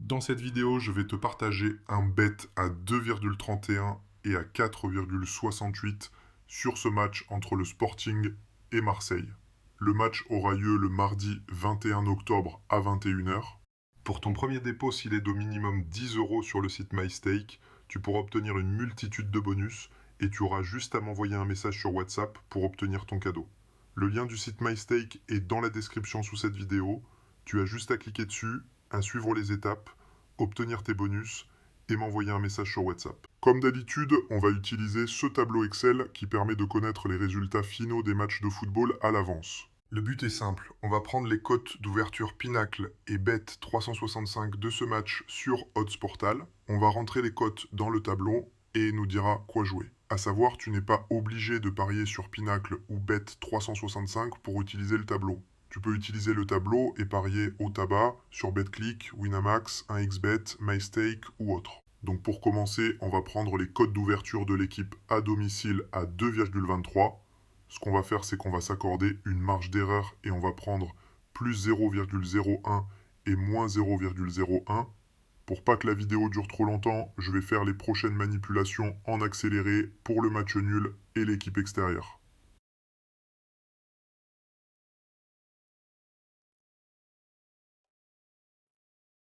Dans cette vidéo, je vais te partager un bet à 2,31 et à 4,68 sur ce match entre le Sporting et Marseille. Le match aura lieu le mardi 21 octobre à 21h. Pour ton premier dépôt, s'il est d'au minimum 10 € sur le site MyStake, tu pourras obtenir une multitude de bonus et tu auras juste à m'envoyer un message sur WhatsApp pour obtenir ton cadeau. Le lien du site MyStake est dans la description sous cette vidéo. Tu as juste à cliquer dessus, à suivre les étapes, obtenir tes bonus et m'envoyer un message sur WhatsApp. Comme d'habitude, on va utiliser ce tableau Excel qui permet de connaître les résultats finaux des matchs de football à l'avance. Le but est simple, on va prendre les cotes d'ouverture Pinacle et Bet 365 de ce match sur Odds Portal. On va rentrer les cotes dans le tableau et il nous dira quoi jouer. À savoir, tu n'es pas obligé de parier sur Pinacle ou Bet 365 pour utiliser le tableau. Tu peux utiliser le tableau et parier au tabac sur BetClick, Winamax, 1xBet, MyStake ou autre. Donc pour commencer, on va prendre les cotes d'ouverture de l'équipe à domicile à 2,23. Ce qu'on va faire, c'est qu'on va s'accorder une marge d'erreur et on va prendre plus 0,01 et moins 0,01. Pour pas que la vidéo dure trop longtemps, je vais faire les prochaines manipulations en accéléré pour le match nul et l'équipe extérieure.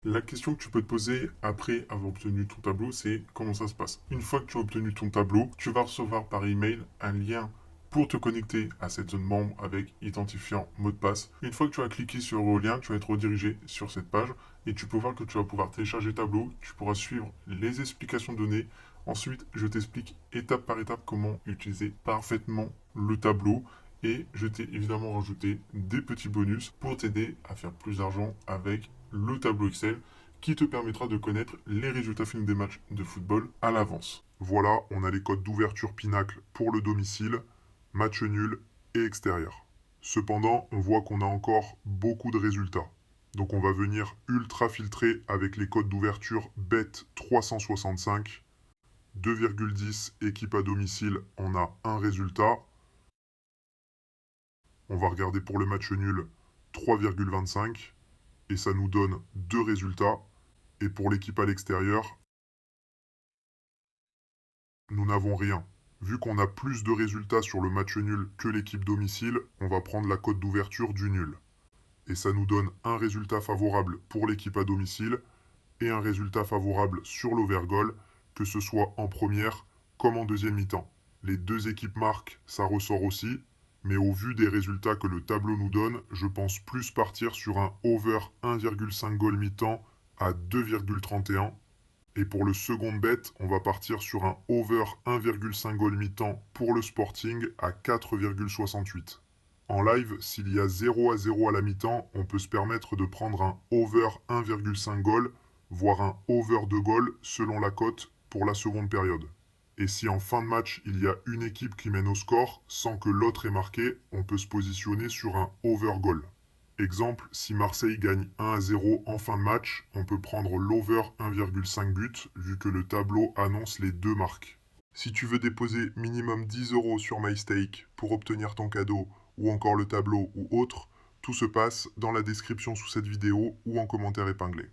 La question que tu peux te poser après avoir obtenu ton tableau, c'est comment ça se passe. Une fois que tu as obtenu ton tableau, tu vas recevoir par email un lien pour te connecter à cette zone membre avec identifiant mot de passe. Une fois que tu as cliqué sur le lien, tu vas être redirigé sur cette page et tu peux voir que tu vas pouvoir télécharger le tableau, tu pourras suivre les explications données. Ensuite, je t'explique étape par étape comment utiliser parfaitement le tableau. Et je t'ai évidemment rajouté des petits bonus pour t'aider à faire plus d'argent avec le tableau Excel qui te permettra de connaître les résultats finaux des matchs de football à l'avance. Voilà, on a les codes d'ouverture Pinacle pour le domicile, match nul et extérieur. Cependant, on voit qu'on a encore beaucoup de résultats. Donc on va venir ultra filtrer avec les codes d'ouverture Bet 365. 2,10 équipe à domicile, on a un résultat. On va regarder pour le match nul 3,25 et ça nous donne deux résultats. Et pour l'équipe à l'extérieur, nous n'avons rien. Vu qu'on a plus de résultats sur le match nul que l'équipe domicile, on va prendre la cote d'ouverture du nul. Et ça nous donne un résultat favorable pour l'équipe à domicile et un résultat favorable sur l'overgoal, que ce soit en première comme en deuxième mi-temps. Les deux équipes marquent, ça ressort aussi, mais au vu des résultats que le tableau nous donne, je pense plus partir sur un over 1,5 goal mi-temps à 2,31. Et pour le second bet, on va partir sur un over 1,5 goal mi-temps pour le Sporting à 4,68. En live, s'il y a 0-0 à la mi-temps, on peut se permettre de prendre un over 1,5 goal, voire un over 2 goals selon la cote pour la seconde période. Et si en fin de match, il y a une équipe qui mène au score sans que l'autre ait marqué, on peut se positionner sur un over goal. Exemple, si Marseille gagne 1-0 en fin de match, on peut prendre l'over 1,5 but vu que le tableau annonce les deux marques. Si tu veux déposer minimum 10 € sur MyStake pour obtenir ton cadeau ou encore le tableau ou autre, tout se passe dans la description sous cette vidéo ou en commentaire épinglé.